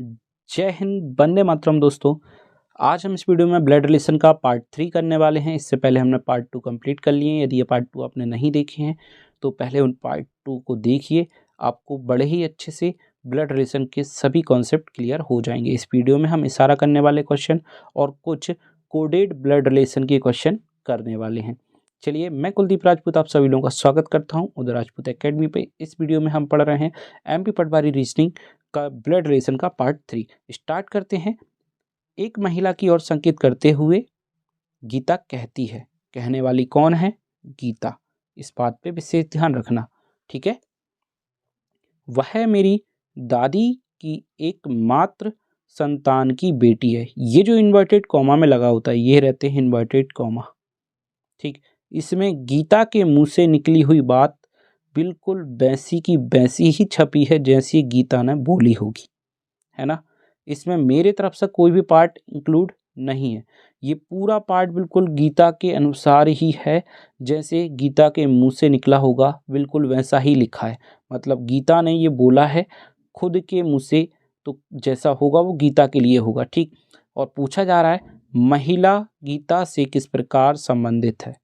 जय हिंद, वंदे मातरम। दोस्तों, आज हम इस वीडियो में ब्लड रिलेशन का पार्ट 3 करने वाले हैं। इससे पहले हमने पार्ट 2 कंप्लीट कर लिए हैं। यदि ये पार्ट 2 आपने नहीं देखे हैं तो पहले उन पार्ट 2 को देखिए, आपको बड़े ही अच्छे से ब्लड रिलेशन के सभी कॉन्सेप्ट क्लियर हो जाएंगे। इस वीडियो में हम इशारा करने वाले क्वेश्चन और कुछ कोडेड ब्लड रिलेशन के क्वेश्चन करने वाले हैं। चलिए, मैं कुलदीप राजपूत आप सभी लोगों का स्वागत करता हूं उधर राजपूत एकेडमी पे। इस वीडियो में हम पढ़ रहे हैं एमपी पटवारी रीजनिंग का ब्लड रिलेशन का पार्ट 3। स्टार्ट करते हैं। एक महिला की ओर संकेत करते हुए गीता कहती है। कहने वाली कौन है? गीता। इस बात पे विशेष ध्यान रखना, ठीक है। वह मेरी दादी की एकमात्र संतान की बेटी है। ये जो इन्वर्टेड कॉमा में लगा होता है, ये रहते हैं इन्वर्टेड कॉमा, ठीक। इसमें गीता के मुंह से निकली हुई बात बिल्कुल वैसी की वैसी ही छपी है जैसी गीता ने बोली होगी, है ना। इसमें मेरे तरफ से कोई भी पार्ट इंक्लूड नहीं है। ये पूरा पार्ट बिल्कुल गीता के अनुसार ही है, जैसे गीता के मुंह से निकला होगा बिल्कुल वैसा ही लिखा है। मतलब गीता ने ये बोला है खुद के मुंह से, तो जैसा होगा वो गीता के लिए होगा, ठीक। और पूछा जा रहा है महिला गीता से किस प्रकार संबंधित है।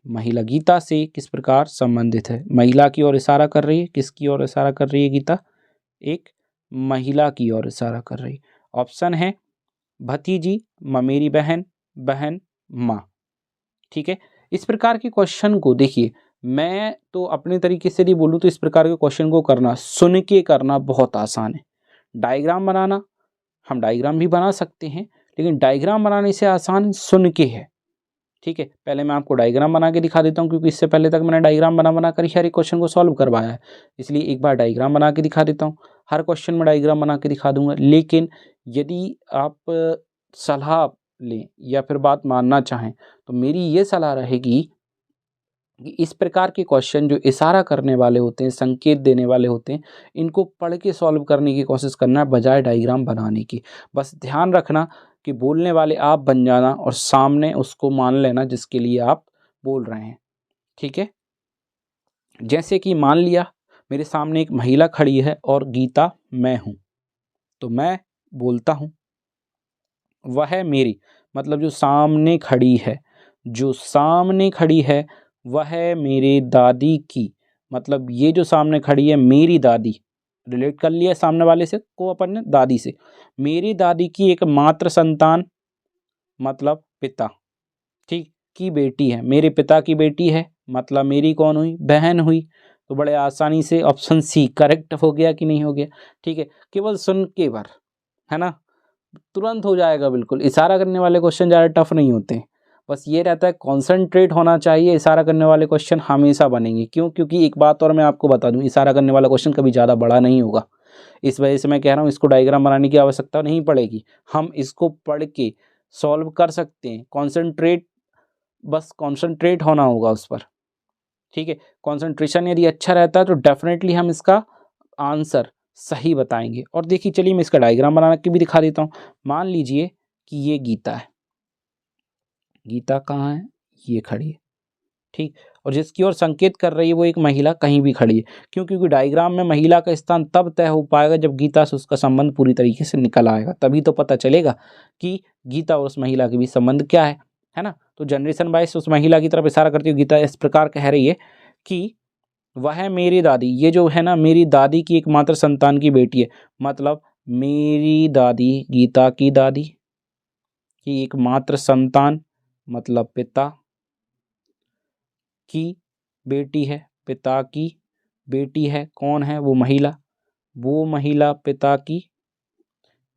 महिला गीता से किस प्रकार संबंधित है। महिला की ओर इशारा कर रही है। किसकी ओर इशारा कर रही है गीता? एक महिला की ओर इशारा कर रही। ऑप्शन है भतीजी, ममेरी बहन, बहन, माँ, ठीक है। इस प्रकार के क्वेश्चन को देखिए, मैं तो अपने तरीके से यदि बोलूँ तो इस प्रकार के क्वेश्चन को करना, सुन के करना बहुत आसान है। डायग्राम बनाना, हम डायग्राम भी बना सकते हैं, लेकिन डायग्राम बनाने से आसान सुन के है, ठीक है। पहले मैं आपको डायग्राम बना के दिखा देता हूँ, क्योंकि इससे पहले तक मैंने डायग्राम बना कर ही हर एक क्वेश्चन को सॉल्व करवाया है। इसलिए एक बार डायग्राम बना के दिखा देता हूँ। हर क्वेश्चन में डायग्राम बना के दिखा दूंगा। लेकिन यदि आप सलाह लें या फिर बात मानना चाहें तो मेरी ये सलाह रहेगी कि इस प्रकार के क्वेश्चन जो इशारा करने वाले होते हैं, संकेत देने वाले होते हैं, इनको पढ़ के सॉल्व करने की कोशिश करना बजाय डायग्राम बनाने की। बस ध्यान रखना कि बोलने वाले आप बन जाना और सामने उसको मान लेना जिसके लिए आप बोल रहे हैं, ठीक है। जैसे कि मान लिया मेरे सामने एक महिला खड़ी है और गीता मैं हूं, तो मैं बोलता हूं वह मेरी, मतलब जो सामने खड़ी है, जो सामने खड़ी है वह मेरे दादी की, मतलब ये जो सामने खड़ी है मेरी दादी, रिलेट कर लिया सामने वाले से को अपन ने दादी से। मेरी दादी की एकमात्र संतान, मतलब पिता, ठीक, की बेटी है। मेरे पिता की बेटी है, मतलब मेरी कौन हुई? बहन हुई। तो बड़े आसानी से ऑप्शन सी करेक्ट हो गया कि नहीं हो गया? ठीक है, केवल सुन के बार, है ना, तुरंत हो जाएगा। बिल्कुल इशारा करने वाले क्वेश्चन ज़्यादा टफ नहीं होते हैं। बस ये रहता है कॉन्सेंट्रेट होना चाहिए। इशारा करने वाले क्वेश्चन हमेशा बनेंगे। क्यों? क्योंकि एक बात और मैं आपको बता दूं, इशारा करने वाला क्वेश्चन कभी ज़्यादा बड़ा नहीं होगा। इस वजह से मैं कह रहा हूँ इसको डायग्राम बनाने की आवश्यकता नहीं पड़ेगी। हम इसको पढ़ के सॉल्व कर सकते हैं। बस कॉन्सेंट्रेट होना होगा उस पर, ठीक है। कॉन्सेंट्रेशन यदि अच्छा रहता है तो डेफिनेटली हम इसका आंसर सही बताएंगे। और देखिए, चलिए मैं इसका डायग्राम बना के भी दिखा देता हूँ। मान लीजिए कि ये गीता है। गीता कहाँ है? ये खड़ी है, ठीक। और जिसकी ओर संकेत कर रही है वो एक महिला कहीं भी खड़ी है। क्यों? क्योंकि डायग्राम में महिला का स्थान तब तय हो पाएगा जब गीता से उसका संबंध पूरी तरीके से निकल आएगा। तभी तो पता चलेगा कि गीता और उस महिला के बीच संबंध क्या है ना। तो जनरेशन वाइज उस महिला की तरफ इशारा करती हुई गीता इस प्रकार कह रही है कि वह मेरी दादी, ये जो है ना, मेरी दादी की एकमात्र संतान की बेटी है। मतलब मेरी दादी, गीता की दादी की एकमात्र संतान, मतलब पिता की बेटी है। पिता की बेटी है। कौन है वो महिला? वो महिला पिता की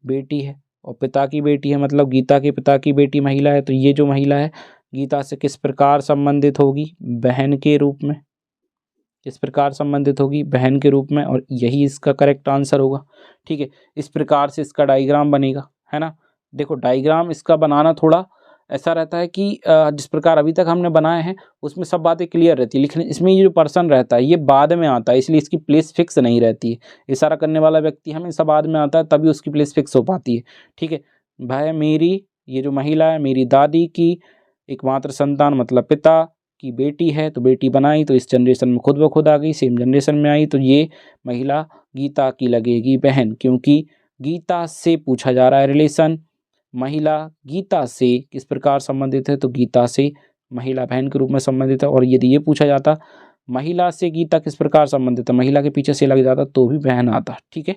बेटी है। और पिता की बेटी है मतलब गीता के पिता की बेटी महिला है। तो ये जो महिला है गीता से किस प्रकार संबंधित होगी? बहन के रूप में। किस प्रकार संबंधित होगी? बहन के रूप में। और यही इसका करेक्ट आंसर होगा, ठीक है। इस प्रकार से इसका डायग्राम बनेगा, है ना। देखो, डायग्राम इसका बनाना थोड़ा ऐसा रहता है कि जिस प्रकार अभी तक हमने बनाए हैं उसमें सब बातें क्लियर रहती है, लेकिन इसमें ये जो पर्सन रहता है ये बाद में आता है, इसलिए इसकी प्लेस फिक्स नहीं रहती है। इशारा करने वाला व्यक्ति हमेशा बाद में आता है, तभी उसकी प्लेस फिक्स हो पाती है, ठीक है। भाई मेरी, ये जो महिला है मेरी दादी की एकमात्र संतान, मतलब पिता की बेटी है। तो बेटी बनाई तो इस जनरेशन में खुद ब खुद आ गई। सेम जनरेशन में आई तो ये महिला गीता की लगेगी बहन, क्योंकि गीता से पूछा जा रहा है रिलेशन। महिला गीता से किस प्रकार संबंधित है, तो गीता से महिला बहन के रूप में संबंधित है। और यदि ये पूछा जाता महिला से गीता किस प्रकार संबंधित है, महिला के पीछे से लग जाता तो भी बहन आता, ठीक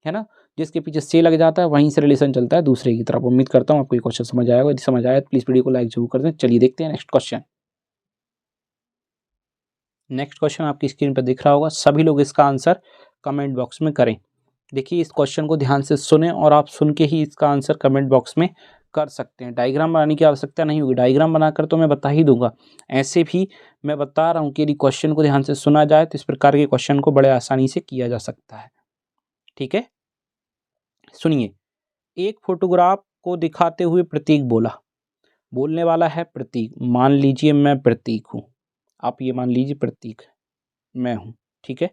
है ना। जिसके पीछे से लग जाता है वहीं से रिलेशन चलता है दूसरे की तरफ। उम्मीद करता हूँ आपको ये क्वेश्चन समझ आएगा। यदि समझ आया तो प्लीज वीडियो को लाइक जरूर कर दें। चलिए देखते हैं नेक्स्ट क्वेश्चन। नेक्स्ट क्वेश्चन आपकी स्क्रीन पर दिख रहा होगा, सभी लोग इसका आंसर कमेंट बॉक्स में करें। देखिए इस क्वेश्चन को ध्यान से सुने और आप सुन के ही इसका आंसर कमेंट बॉक्स में कर सकते हैं। डायग्राम बनाने की आवश्यकता नहीं होगी, डायग्राम बनाकर तो मैं बता ही दूंगा। ऐसे भी मैं बता रहा हूँ कि यदि क्वेश्चन को ध्यान से सुना जाए तो इस प्रकार के क्वेश्चन को बड़े आसानी से किया जा सकता है, ठीक है। सुनिए, एक फोटोग्राफ को दिखाते हुए प्रतीक बोला। बोलने वाला है प्रतीक। मान लीजिए मैं प्रतीक हूँ, आप ये मान लीजिए प्रतीक मैं हूँ, ठीक है।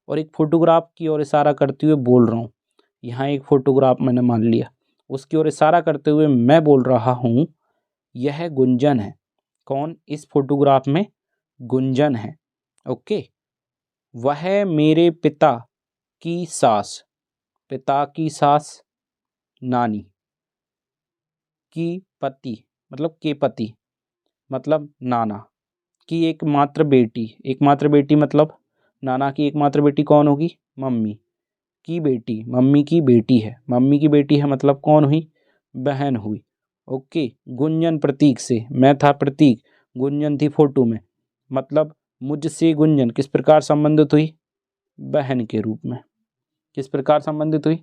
और एक फोटोग्राफ की ओर इशारा करते हुए बोल रहा हूँ। यहाँ एक फोटोग्राफ मैंने मान लिया, उसकी ओर इशारा करते हुए मैं बोल रहा हूँ यह गुंजन है। कौन? इस फोटोग्राफ में गुंजन है, ओके। वह मेरे पिता की सास, पिता की सास नानी, की पति मतलब के पति मतलब नाना, की एकमात्र बेटी, एकमात्र बेटी मतलब नाना की एकमात्र बेटी कौन होगी? मम्मी की बेटी, मम्मी की बेटी है, मम्मी की बेटी है मतलब कौन हुई? बहन हुई, ओके। गुंजन प्रतीक से, मैं था प्रतीक, गुंजन थी फोटो में, मतलब मुझसे गुंजन किस प्रकार संबंधित हुई? बहन के रूप में। किस प्रकार संबंधित हुई?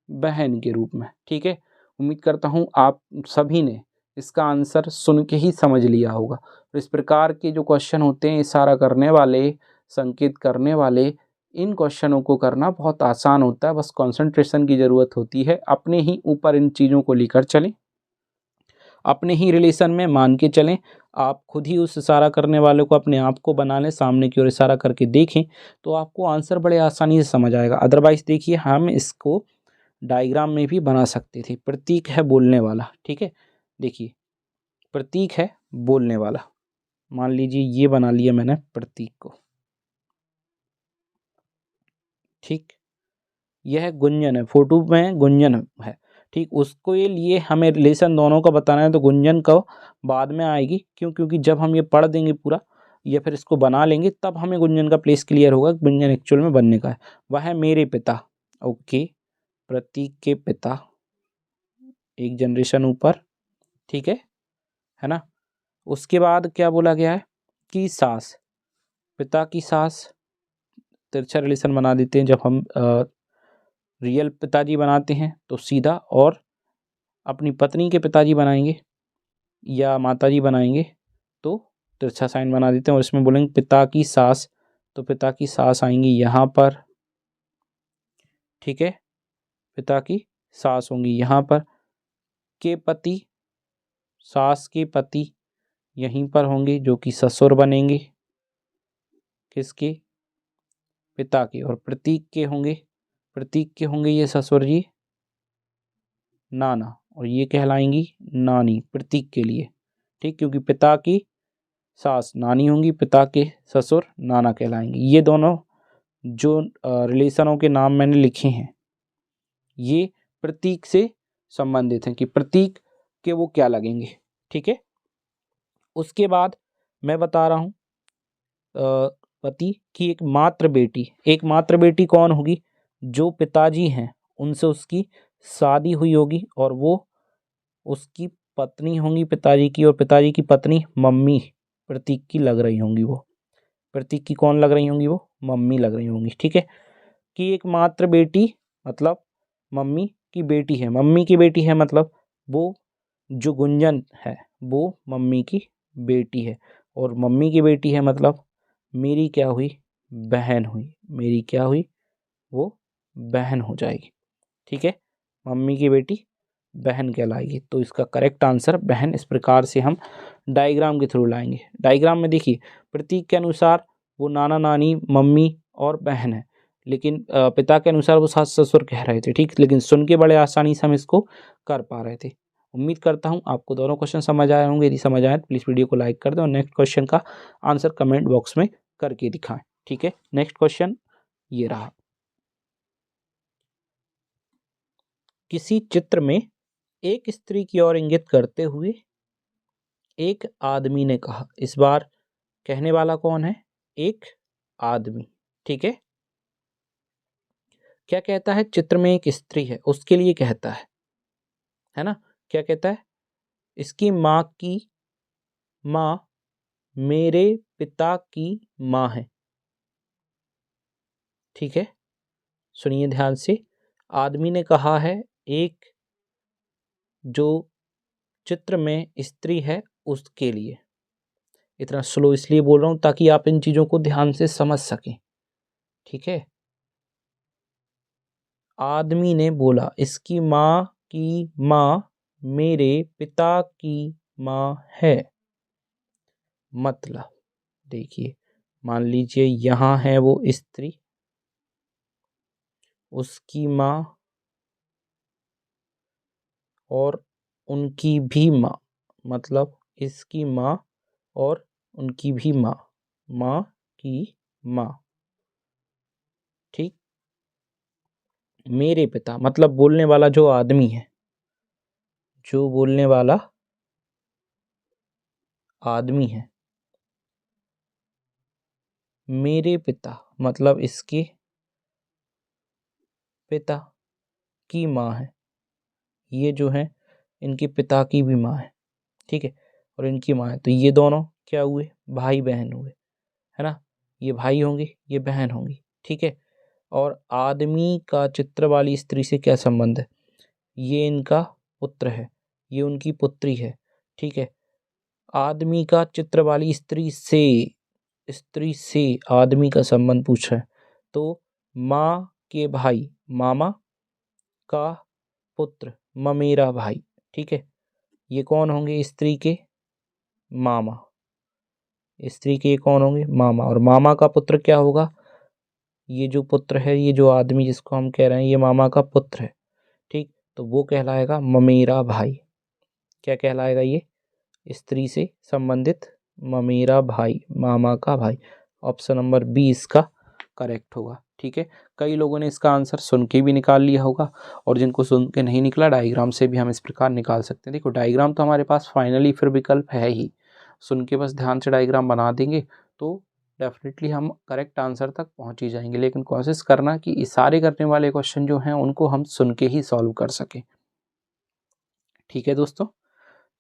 बहन के रूप में, ठीक है। उम्मीद करता हूँ आप सभी ने इसका आंसर सुन के ही समझ लिया होगा। तो इस प्रकार के जो क्वेश्चन होते हैं इशारा करने वाले, संकेत करने वाले, इन क्वेश्चनों को करना बहुत आसान होता है। बस कंसंट्रेशन की ज़रूरत होती है। अपने ही ऊपर इन चीज़ों को लेकर चलें, अपने ही रिलेशन में मान के चलें। आप खुद ही उस इशारा करने वाले को अपने आप को बना लें, सामने की ओर इशारा करके देखें तो आपको आंसर बड़े आसानी से समझ आएगा। अदरवाइज़ देखिए हम इसको डायग्राम में भी बना सकते थे। प्रतीक है बोलने वाला, ठीक है। देखिए प्रतीक है बोलने वाला, मान लीजिए ये बना लिया मैंने प्रतीक को, ठीक। यह गुंजन है, फोटो में गुंजन है, ठीक। उसको ये लिए हमें रिलेशन दोनों का बताना है तो गुंजन का बाद में आएगी, क्यों? क्योंकि जब हम ये पढ़ देंगे पूरा या फिर इसको बना लेंगे तब हमें गुंजन का प्लेस क्लियर होगा, गुंजन एक्चुअल में बनने का है। वह है मेरे पिता, ओके। प्रतीक के पिता एक जनरेशन ऊपर, ठीक है ना। उसके बाद क्या बोला गया है कि सास, पिता की सास, तिरछा रिलेशन बना देते हैं। जब हम रियल पिताजी बनाते हैं तो सीधा, और अपनी पत्नी के पिताजी बनाएंगे या माताजी बनाएंगे तो तिरछा साइन बना देते हैं। और इसमें बोलेंगे पिता की सास, तो पिता की सास आएंगी यहाँ पर, ठीक है। पिता की सास होंगी यहाँ पर, के पति, सास के पति यहीं पर होंगे जो कि ससुर बनेंगे, किसके? पिता के। और प्रतीक के होंगे, प्रतीक के होंगे ये ससुर जी नाना, और ये कहलाएंगी नानी प्रतीक के लिए, ठीक। क्योंकि पिता की सास नानी होंगी, पिता के ससुर नाना कहलाएंगे। ये दोनों जो रिलेशनों के नाम मैंने लिखे हैं ये प्रतीक से संबंधित हैं कि प्रतीक के वो क्या लगेंगे, ठीक है। उसके बाद मैं बता रहा हूँ पति की एकमात्र बेटी, एकमात्र बेटी कौन होगी? जो पिताजी हैं उनसे उसकी शादी हुई होगी और वो उसकी पत्नी होंगी पिताजी की, और पिताजी की पत्नी मम्मी प्रतीक की लग रही होंगी। वो प्रतीक की कौन लग रही होंगी? वो मम्मी लग रही होंगी, ठीक है। कि एकमात्र बेटी मतलब मम्मी की बेटी है, मम्मी की बेटी है मतलब वो जो गुंजन है वो मम्मी की बेटी है, और मम्मी की बेटी है मतलब मेरी क्या हुई? बहन हुई। मेरी क्या हुई? वो बहन हो जाएगी, ठीक है। मम्मी की बेटी बहन कहलाएगी। तो इसका करेक्ट आंसर बहन। इस प्रकार से हम डायग्राम के थ्रू लाएंगे। डायग्राम में देखिए प्रतीक के अनुसार वो नाना नानी मम्मी और बहन है, लेकिन पिता के अनुसार वो सास ससुर कह रहे थे, ठीक। लेकिन सुन के बड़े आसानी से हम इसको कर पा रहे थे। उम्मीद करता हूँ आपको दोनों क्वेश्चन समझ आए होंगे। यदि समझ आए तो प्लीज़ वीडियो को लाइक कर दें और नेक्स्ट क्वेश्चन का आंसर कमेंट बॉक्स में करके दिखाएं, ठीक है। नेक्स्ट क्वेश्चन ये रहा। किसी चित्र में एक स्त्री की ओर इंगित करते हुए एक आदमी ने कहा। इस बार कहने वाला कौन है? एक आदमी। ठीक है, क्या कहता है? चित्र में एक स्त्री है, उसके लिए कहता है ना। क्या कहता है? इसकी माँ की माँ मेरे पिता की माँ है। ठीक है, सुनिए ध्यान से। आदमी ने कहा है एक जो चित्र में स्त्री है उसके लिए। इतना स्लो इसलिए बोल रहा हूं ताकि आप इन चीजों को ध्यान से समझ सकें। ठीक है, आदमी ने बोला इसकी माँ की माँ मेरे पिता की माँ है। मतलब देखिए, मान लीजिए यहाँ है वो स्त्री, उसकी माँ और उनकी भी माँ, मतलब इसकी माँ और उनकी भी माँ, माँ की माँ। ठीक, मेरे पिता मतलब बोलने वाला जो आदमी है, जो बोलने वाला आदमी है, मेरे पिता मतलब इसके पिता की माँ है। ये जो है इनके पिता की भी माँ है। ठीक है, और इनकी माँ है, तो ये दोनों क्या हुए? भाई बहन हुए, है ना। ये भाई होंगे, ये बहन होंगी। ठीक है, और आदमी का चित्र वाली स्त्री से क्या संबंध है? ये इनका पुत्र है, ये उनकी पुत्री है। ठीक है, आदमी का चित्र वाली स्त्री से आदमी का संबंध पूछा है, तो माँ के भाई मामा का पुत्र ममेरा भाई। ठीक है, ये कौन होंगे? स्त्री के मामा। स्त्री के कौन होंगे? मामा। और मामा का पुत्र क्या होगा? ये जो पुत्र है, ये जो आदमी जिसको हम कह रहे हैं, ये मामा का पुत्र है। ठीक, तो वो कहलाएगा ममेरा भाई। क्या कहलाएगा? ये स्त्री से संबंधित ममेरा भाई, मामा का भाई। ऑप्शन नंबर बी इसका करेक्ट होगा। ठीक है, कई लोगों ने इसका आंसर सुन के भी निकाल लिया होगा, और जिनको सुन के नहीं निकला, डायग्राम से भी हम इस प्रकार निकाल सकते हैं। देखो, डायग्राम तो हमारे पास फाइनली फिर विकल्प है ही, सुन के बस ध्यान से डायग्राम बना देंगे तो डेफिनेटली हम करेक्ट आंसर तक पहुंच ही जाएंगे। लेकिन कोशिश करना कि इशारे करने वाले क्वेश्चन जो हैं उनको हम सुन के ही सॉल्व कर सकें। ठीक है दोस्तों,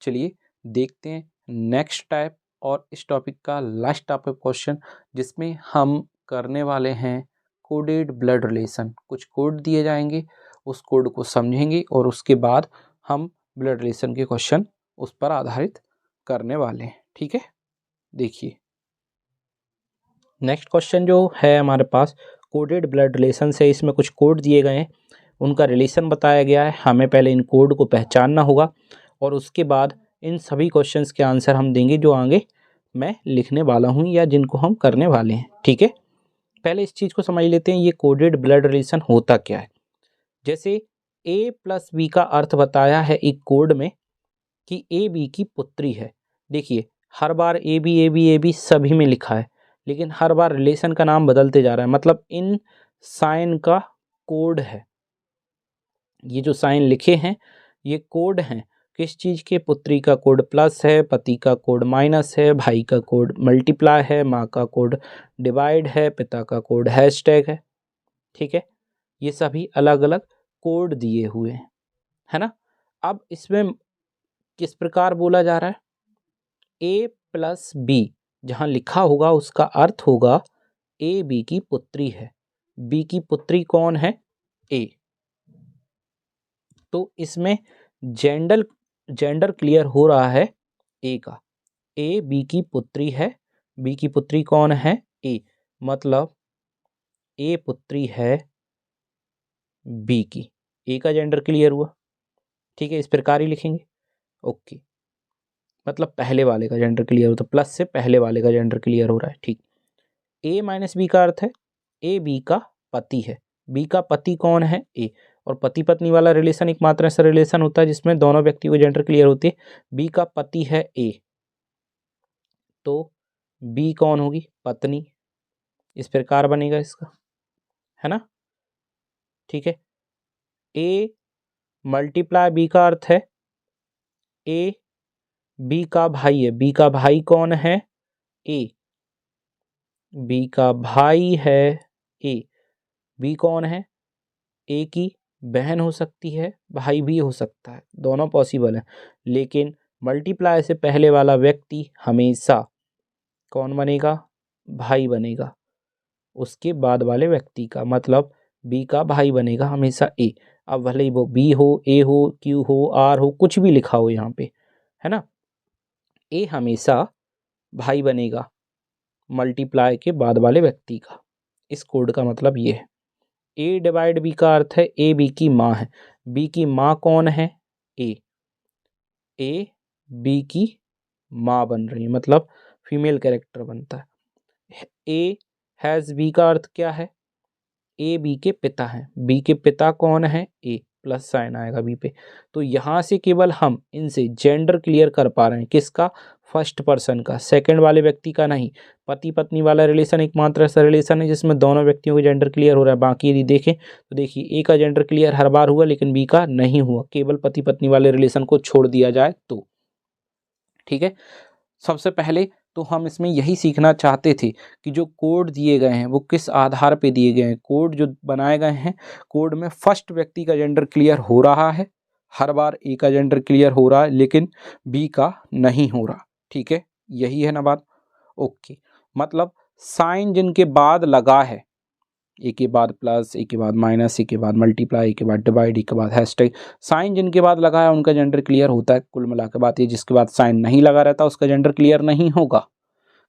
चलिए देखते हैं नेक्स्ट टाइप और इस टॉपिक का लास्ट टॉपिक क्वेश्चन, जिसमें हम करने वाले हैं कोडेड ब्लड रिलेशन। कुछ कोड दिए जाएंगे, उस कोड को समझेंगे और उसके बाद हम ब्लड रिलेशन के क्वेश्चन उस पर आधारित करने वाले हैं। ठीक है, देखिए नेक्स्ट क्वेश्चन जो है हमारे पास कोडेड ब्लड रिलेशन से, इसमें कुछ कोड दिए गए हैं, उनका रिलेशन बताया गया है। हमें पहले इन कोड को पहचानना होगा और उसके बाद इन सभी क्वेश्चंस के आंसर हम देंगे जो आगे मैं लिखने वाला हूं या जिनको हम करने वाले हैं। ठीक है, पहले इस चीज़ को समझ लेते हैं, ये कोडेड ब्लड रिलेशन होता क्या है। जैसे ए प्लस बी का अर्थ बताया है एक कोड में कि ए बी की पुत्री है। देखिए, हर बार ए बी सभी में लिखा है, लेकिन हर बार रिलेशन का नाम बदलते जा रहा है। मतलब इन साइन का कोड है, ये जो साइन लिखे हैं ये कोड हैं। किस चीज़ के? पुत्री का कोड प्लस है, पति का कोड माइनस है, भाई का कोड मल्टीप्लाई है, माँ का कोड डिवाइड है, पिता का कोड हैशटैग है। ठीक है, ये सभी अलग अलग कोड दिए हुए हैं, है ना। अब इसमें किस प्रकार बोला जा रहा है? ए प्लस बी जहाँ लिखा होगा उसका अर्थ होगा ए बी की पुत्री है। बी की पुत्री कौन है? ए। तो इसमें जेंडर क्लियर हो रहा है ए का। ए बी की पुत्री है। बी की पुत्री कौन है? ए। मतलब ए पुत्री है बी की। ए का जेंडर क्लियर हुआ। ठीक है, इस प्रकार ही लिखेंगे। ओके, मतलब पहले वाले का जेंडर क्लियर होता, प्लस से पहले वाले का जेंडर क्लियर हो रहा है। ठीक, ए माइनस बी का अर्थ है ए बी का पति है। बी का पति कौन है? ए। और पति पत्नी वाला रिलेशन एकमात्र ऐसा रिलेशन होता है जिसमें दोनों व्यक्ति को जेंडर क्लियर होती है। बी का पति है ए, तो बी कौन होगी? पत्नी। इस प्रकार बनेगा इसका, है ना। ठीक है, ए मल्टीप्लाई बी का अर्थ है ए बी का भाई है। बी का भाई कौन है? ए। बी का भाई है ए। बी कौन है? ए की बहन हो सकती है, भाई भी हो सकता है, दोनों पॉसिबल है। लेकिन मल्टीप्लाई से पहले वाला व्यक्ति हमेशा कौन बनेगा? भाई बनेगा। उसके बाद वाले व्यक्ति का मतलब बी का भाई बनेगा हमेशा ए। अब भले ही वो बी हो, ए हो, क्यू हो, आर हो, कुछ भी लिखा हो यहाँ पे, है ना, ए हमेशा भाई बनेगा मल्टीप्लाई के बाद वाले व्यक्ति का। इस कोड का मतलब ये है। ए डिवाइड बी का अर्थ है ए बी की माँ है। बी की माँ कौन है? ए। ए बी की माँ बन रही है, मतलब फीमेल कैरेक्टर बनता है। ए हैज़ बी का अर्थ क्या है? ए बी के पिता हैं। बी के पिता कौन है? ए, प्लस साइन आएगा बी पे। तो यहाँ से केवल हम इनसे जेंडर क्लियर कर पा रहे हैं। किसका? फर्स्ट पर्सन का, सेकंड वाले व्यक्ति का नहीं। पति पत्नी वाला रिलेशन एकमात्र ऐसा रिलेशन है जिसमें दोनों व्यक्तियों का जेंडर क्लियर हो रहा है। बाकी यदि देखें तो देखिए ए का जेंडर क्लियर हर बार हुआ लेकिन बी का नहीं हुआ, केवल पति पत्नी वाले रिलेशन को छोड़ दिया जाए तो। ठीक है, सबसे पहले तो हम इसमें यही सीखना चाहते थे कि जो कोड दिए गए हैं वो किस आधार पे दिए गए हैं। कोड जो बनाए गए हैं, कोड में फर्स्ट व्यक्ति का जेंडर क्लियर हो रहा है, हर बार ए का जेंडर क्लियर हो रहा है लेकिन बी का नहीं हो रहा। ठीक है, यही है ना बात। ओके, मतलब साइन जिनके बाद लगा है, ए के बाद प्लस, ए के बाद माइनस, ए के बाद मल्टीप्लाई, ए के बाद डिवाइड, ए के बाद हैशटैग, साइन जिनके बाद लगा है उनका जेंडर क्लियर होता है। कुल मिलाकर बात ये, जिसके बाद साइन नहीं लगा रहता उसका जेंडर क्लियर नहीं होगा।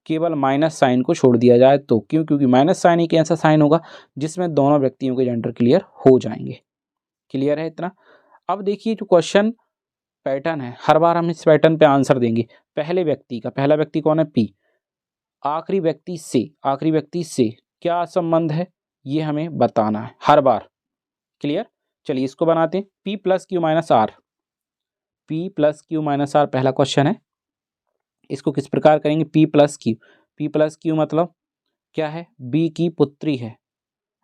केवल माइनस साइन को छोड़ दिया जाए तो। क्यों? क्योंकि माइनस साइन एक ऐसा साइन होगा जिसमें दोनों व्यक्तियों के जेंडर क्लियर हो जाएंगे। क्लियर है इतना? अब देखिए जो क्वेश्चन पैटर्न है, हर बार हम इस पैटर्न पे आंसर देंगे। पहले व्यक्ति का, पहला व्यक्ति कौन है? पी। आखिरी व्यक्ति से, आखिरी व्यक्ति से क्या संबंध है ये हमें बताना है हर बार। क्लियर? चलिए इसको बनाते हैं। P plus Q minus R. P plus Q minus R पहला क्वेश्चन है। इसको किस प्रकार करेंगे? P plus Q. P plus Q मतलब क्या है? बी की पुत्री है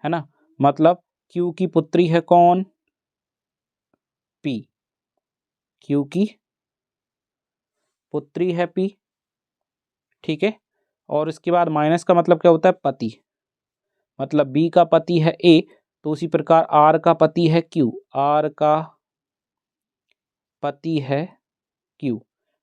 ना, मतलब क्यू की पुत्री है कौन? पी। क्यू की पुत्री है पी। ठीक है, और इसके बाद माइनस का मतलब क्या होता है? पति, मतलब बी का पति है ए, तो उसी प्रकार आर का पति है क्यू। आर का पति है क्यू।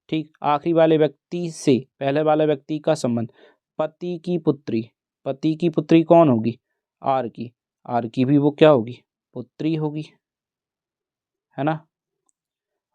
ठीक, आखिरी वाले व्यक्ति से पहले वाले व्यक्ति का संबंध, पति की पुत्री। पति की पुत्री कौन होगी? आर की। आर की भी वो क्या होगी? पुत्री होगी, है ना,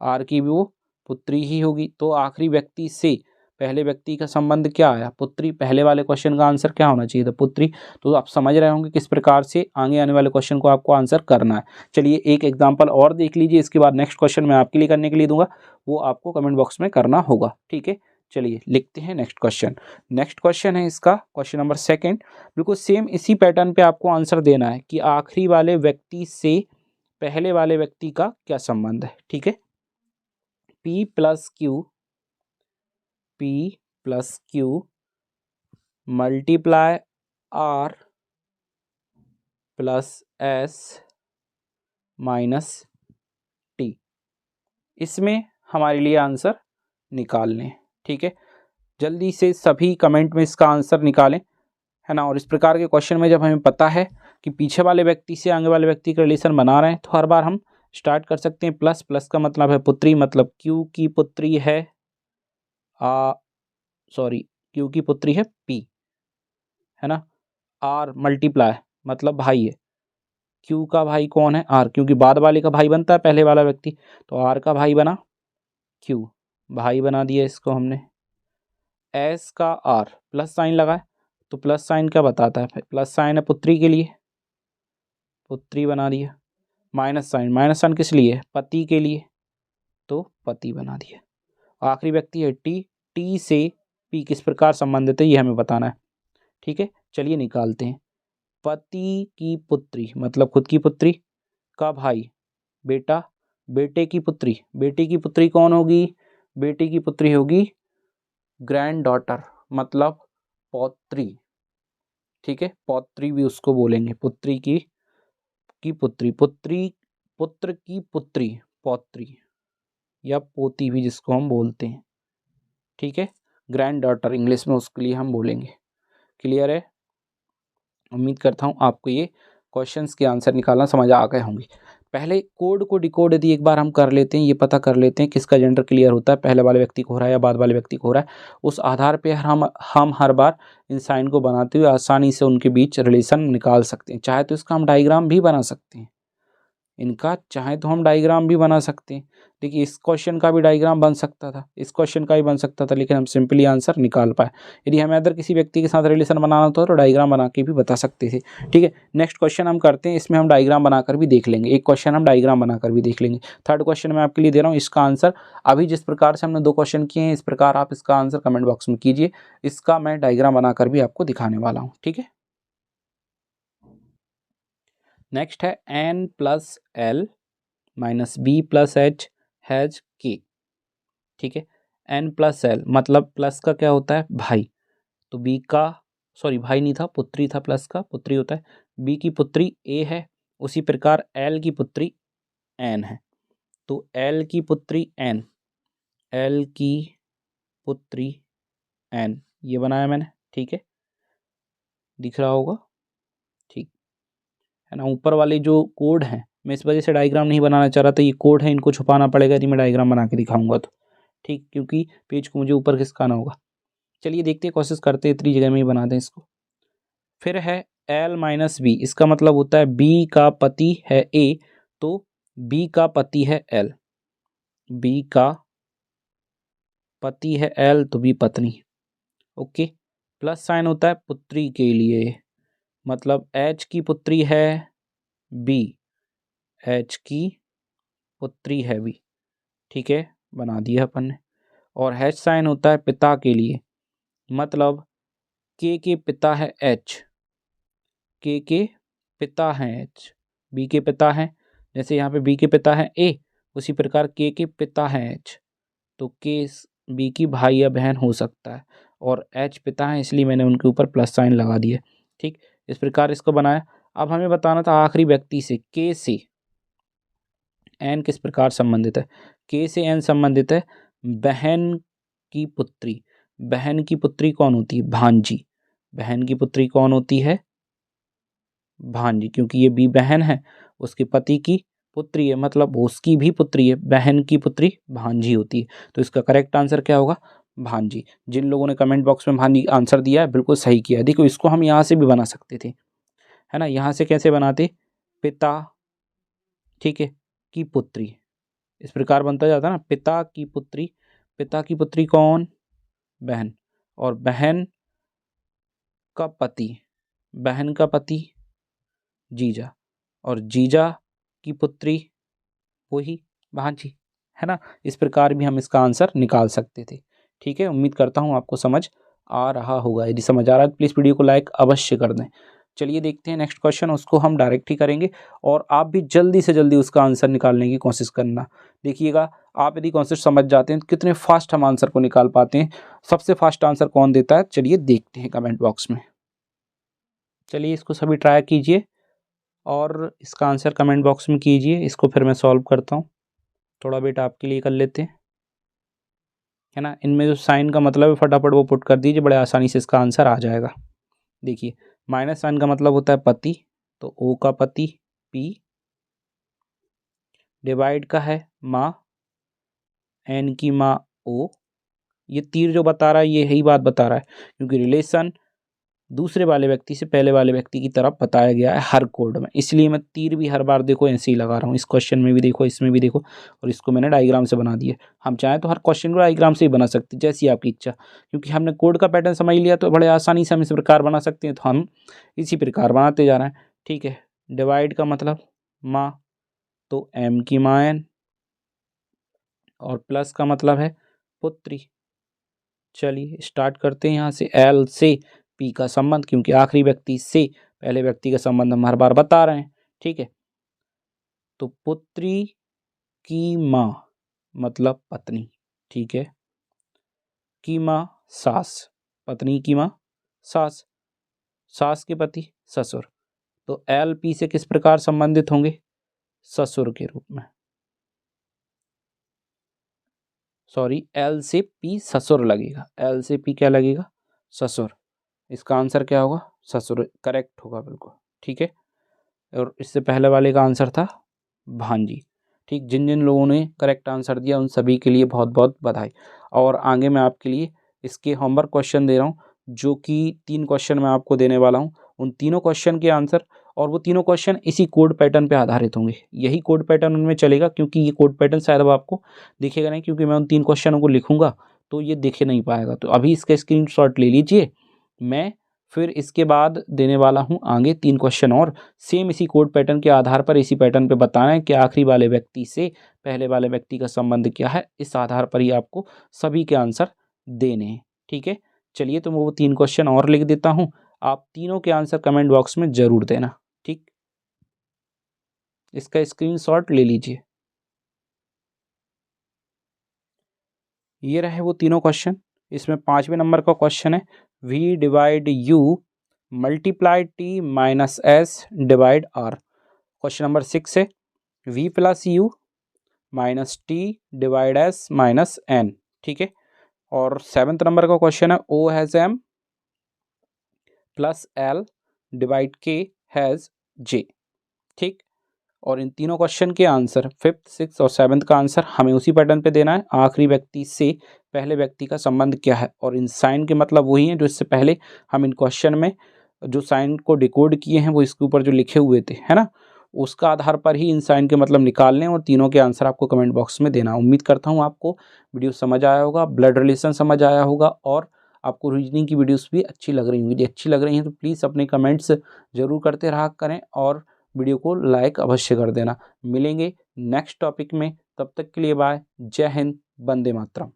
आर की भी वो पुत्री ही होगी। तो आखिरी व्यक्ति से पहले व्यक्ति का संबंध क्या आया? पुत्री। पहले वाले क्वेश्चन का आंसर क्या होना चाहिए था? पुत्री। तो आप समझ रहे होंगे किस प्रकार से आगे आने वाले क्वेश्चन को आपको आंसर करना है। चलिए एक एग्जांपल और देख लीजिए, इसके बाद नेक्स्ट क्वेश्चन मैं आपके लिए करने के लिए दूंगा, वो आपको कमेंट बॉक्स में करना होगा। ठीक है, चलिए लिखते हैं नेक्स्ट क्वेश्चन। नेक्स्ट क्वेश्चन है इसका क्वेश्चन नंबर 2। बिल्कुल सेम इसी पैटर्न पे आपको आंसर देना है कि आखिरी वाले व्यक्ति से पहले वाले व्यक्ति का क्या संबंध है। ठीक है, P plus Q multiply R plus S minus T. इसमें हमारे लिए आंसर निकालने। ठीक है, जल्दी से सभी कमेंट में इसका आंसर निकालें, है ना। और इस प्रकार के क्वेश्चन में जब हमें पता है कि पीछे वाले व्यक्ति से आगे वाले व्यक्ति का रिलेशन बना रहे हैं तो हर बार हम स्टार्ट कर सकते हैं प्लस। प्लस का मतलब है पुत्री, मतलब क्यू की पुत्री है क्यू की पुत्री है पी, है ना। आर मल्टीप्लाई मतलब भाई है, क्यू का भाई कौन है? आर, क्योंकि बाद वाले का भाई बनता है पहले वाला व्यक्ति, तो आर का भाई बना क्यू, भाई बना दिया इसको हमने। एस का आर प्लस साइन लगा है, तो प्लस साइन क्या बताता है? प्लस साइन है पुत्री के लिए, पुत्री बना दिया। माइनस साइन किस लिए? पति के लिए, तो पति बना दिया। आखिरी व्यक्ति है टी। टी से पी किस प्रकार संबंधित है ये हमें बताना है। ठीक है, चलिए निकालते हैं। पति की पुत्री मतलब खुद की पुत्री का भाई बेटा, बेटे की पुत्री, बेटी की पुत्री कौन होगी? बेटी की पुत्री होगी ग्रैंड डॉटर मतलब पौत्री। ठीक है, पौत्री भी उसको बोलेंगे, पुत्री की पुत्री। पुत्री पुत्र की पुत्री, पौत्री या पोती भी जिसको हम बोलते हैं, ठीक है, ग्रैंड डॉटर इंग्लिश में उसके लिए हम बोलेंगे। क्लियर है? उम्मीद करता हूँ आपको ये क्वेश्चंस के आंसर निकालना समझ आ गए होंगे। पहले कोड को डिकोड यदि एक बार हम कर लेते हैं, ये पता कर लेते हैं किसका जेंडर क्लियर होता है, पहले वाले व्यक्ति को हो रहा है या बाद वाले व्यक्ति को हो रहा है, उस आधार पे हम हर बार इन साइन को बनाते हुए आसानी से उनके बीच रिलेशन निकाल सकते हैं। चाहे तो इसका हम डायग्राम भी बना सकते हैं, इनका चाहे तो हम डायग्राम भी बना सकते हैं। देखिए इस क्वेश्चन का भी डायग्राम बन सकता था, इस क्वेश्चन का भी बन सकता था, लेकिन हम सिंपली आंसर निकाल पाए। यदि हमें अदर किसी व्यक्ति के साथ रिलेशन बनाना था तो डायग्राम बना के भी बता सकते थे। ठीक है, नेक्स्ट क्वेश्चन हम करते हैं, इसमें हम डायग्राम बनाकर भी देख लेंगे, एक क्वेश्चन हम डायग्राम बनाकर भी देख लेंगे। थर्ड क्वेश्चन मैं आपके लिए दे रहा हूँ, इसका आंसर अभी जिस प्रकार से हमने 2 क्वेश्चन किए हैं इस प्रकार आप इसका आंसर कमेंट बॉक्स में कीजिए, इसका मैं डायग्राम बनाकर भी आपको दिखाने वाला हूँ। ठीक है, नेक्स्ट है n plus L minus B plus H has K. ठीक है, n प्लस एल मतलब प्लस का क्या होता है, भाई, तो बी का, सॉरी भाई नहीं था, पुत्री था, प्लस का पुत्री होता है। बी की पुत्री ए है, उसी प्रकार एल की पुत्री एन है, तो एल की पुत्री एन, एल की पुत्री एन, ये बनाया मैंने। ठीक है, दिख रहा होगा, ठीक है ना। ऊपर वाले जो कोड हैं मैं इस वजह से डायग्राम नहीं बनाना चाह रहा था, ये कोड है इनको छुपाना पड़ेगा यदि मैं डायग्राम बना के दिखाऊंगा तो, ठीक, क्योंकि पेज को मुझे ऊपर खिसकाना होगा। चलिए देखते हैं, कोशिश करते हैं इतनी जगह में ही बना दें इसको। फिर है एल माइनस बी, इसका मतलब होता है बी का पति है ए, तो बी का पति है एल, बी का पति है एल तो बी पत्नी। ओके, प्लस साइन होता है पुत्री के लिए, मतलब एच की पुत्री है बी, एच की पुत्री है बी। ठीक है, बना दिया अपन ने। और हैश साइन होता है पिता के लिए, मतलब के पिता है एच, के पिता हैं एच, बी के पिता हैं, जैसे यहाँ पे बी के पिता हैं ए, उसी प्रकार के पिता हैं एच, तो के बी की भाई या बहन हो सकता है, और एच पिता हैं इसलिए मैंने उनके ऊपर प्लस साइन लगा दिया। ठीक, इस प्रकार इसको बनाया। अब हमें बताना था आखिरी व्यक्ति से, के से एन किस प्रकार संबंधित है। के से एन संबंधित है बहन की पुत्री, बहन की पुत्री कौन होती है, भांजी, बहन की पुत्री कौन होती है, भांजी, क्योंकि ये बी बहन है, उसके पति की पुत्री है, मतलब उसकी भी पुत्री है, बहन की पुत्री भांजी होती है, तो इसका करेक्ट आंसर क्या होगा, भांजी। जिन लोगों ने कमेंट बॉक्स में भांजी आंसर दिया है बिल्कुल सही किया है। देखो इसको हम यहाँ से भी बना सकते थे, है ना, यहाँ से कैसे बनाते, पिता, ठीक है, की पुत्री, इस प्रकार बनता जाता ना, पिता की पुत्री, पिता की पुत्री कौन, बहन, और बहन का पति, बहन का पति जीजा, और जीजा की पुत्री वही भांजी, है ना। इस प्रकार भी हम इसका आंसर निकाल सकते थे। ठीक है, उम्मीद करता हूँ आपको समझ आ रहा होगा, यदि समझ आ रहा है तो प्लीज़ वीडियो को लाइक अवश्य कर दें। चलिए देखते हैं नेक्स्ट क्वेश्चन, उसको हम डायरेक्ट ही करेंगे और आप भी जल्दी से जल्दी उसका आंसर निकालने की कोशिश करना। देखिएगा, आप यदि कॉन्सेप्ट समझ जाते हैं तो कितने फास्ट हम आंसर को निकाल पाते हैं। सबसे फास्ट आंसर कौन देता है, चलिए देखते हैं कमेंट बॉक्स में। चलिए इसको सभी ट्राई कीजिए और इसका आंसर कमेंट बॉक्स में कीजिए। इसको फिर मैं सॉल्व करता हूँ, थोड़ा वेट आपके लिए कर लेते हैं, है ना। इनमें जो साइन का मतलब है फटाफट वो पुट कर दीजिए, बड़े आसानी से इसका आंसर आ जाएगा। देखिए माइनस साइन का मतलब होता है पति, तो ओ का पति पी, डिवाइड का है माँ, एन की माँ ओ, ये तीर जो बता रहा है ये यही बात बता रहा है, क्योंकि रिलेशन दूसरे वाले व्यक्ति से पहले वाले व्यक्ति की तरफ बताया गया है हर कोड में, इसलिए मैं तीर भी हर बार देखो ऐसे ही लगा रहा हूँ। इस क्वेश्चन में भी देखो, इसमें भी देखो, और इसको मैंने डायग्राम से बना दिया। हम चाहें तो हर क्वेश्चन को डायग्राम से ही बना सकते हैं, जैसी आपकी इच्छा, क्योंकि हमने कोड का पैटर्न समझ लिया तो बड़े आसानी से हम इस प्रकार बना सकते हैं, तो हम इसी प्रकार बनाते जा रहे हैं। ठीक है, डिवाइड का मतलब माँ, तो एम की माँ एन, और प्लस का मतलब है पुत्री। चलिए स्टार्ट करते हैं यहाँ से, एल से पी का संबंध, क्योंकि आखिरी व्यक्ति से पहले व्यक्ति का संबंध हम हर बार बता रहे हैं। ठीक है, तो पुत्री की माँ मतलब पत्नी, ठीक है, की माँ सास, पत्नी की माँ सास, सास के पति ससुर, तो एल पी से किस प्रकार संबंधित होंगे, ससुर के रूप में, सॉरी एल से पी ससुर लगेगा, एल से पी क्या लगेगा, ससुर। इसका आंसर क्या होगा, ससुर करेक्ट होगा बिल्कुल, ठीक है। और इससे पहले वाले का आंसर था भांजी, ठीक। जिन जिन लोगों ने करेक्ट आंसर दिया उन सभी के लिए बहुत बहुत बधाई। और आगे मैं आपके लिए इसके होमवर्क क्वेश्चन दे रहा हूँ, जो कि 3 क्वेश्चन मैं आपको देने वाला हूँ। उन तीनों क्वेश्चन के आंसर, और वो तीनों क्वेश्चन इसी कोड पैटर्न पे आधारित होंगे, यही कोड पैटर्न उनमें चलेगा, क्योंकि ये कोड पैटर्न शायद अब आपको दिखेगा नहीं, क्योंकि मैं उन 3 क्वेश्चनों को लिखूंगा तो ये दिखे नहीं पाएगा। तो अभी इसका स्क्रीनशॉट ले लीजिए, मैं फिर इसके बाद देने वाला हूँ आगे 3 क्वेश्चन और सेम इसी कोड पैटर्न के आधार पर, इसी पैटर्न पे बताना है कि आखिरी वाले व्यक्ति से पहले वाले व्यक्ति का संबंध क्या है। इस आधार पर ही आपको सभी के आंसर देने हैं, ठीक है। चलिए तो मैं वो 3 क्वेश्चन और लिख देता हूँ, आप तीनों के आंसर कमेंट बॉक्स में जरूर देना, ठीक। इसका स्क्रीनशॉट ले लीजिए। ये रहे वो तीनों क्वेश्चन। इसमें 5वें नंबर का क्वेश्चन है, v divide u multiply t minus S divide r। Question number 6 है, v plus u minus T divide S minus N, ठीक है। और 7th नंबर का क्वेश्चन है, o has m plus l divide k has j, ठीक। और इन तीनों क्वेश्चन के आंसर 5th 6th और 7th का आंसर हमें उसी पैटर्न पे देना है, आखिरी व्यक्ति से पहले व्यक्ति का संबंध क्या है। और इन साइन के मतलब वही हैं जो इससे पहले हम इन क्वेश्चन में जो साइन को डिकोड किए हैं, वो इसके ऊपर जो लिखे हुए थे, है ना, उसका आधार पर ही इन साइन के मतलब निकालने और तीनों के आंसर आपको कमेंट बॉक्स में देना। उम्मीद करता हूँ आपको वीडियो समझ आया होगा, ब्लड रिलेशन समझ आया होगा, और आपको रीजनिंग की वीडियोस भी अच्छी लग रही होंगी। यदि अच्छी लग रही हैं तो प्लीज़ अपने कमेंट्स जरूर करते रहा करें, और वीडियो को लाइक अवश्य कर देना। मिलेंगे नेक्स्ट टॉपिक में, तब तक के लिए बाय, जय हिंद, वंदे मातरम।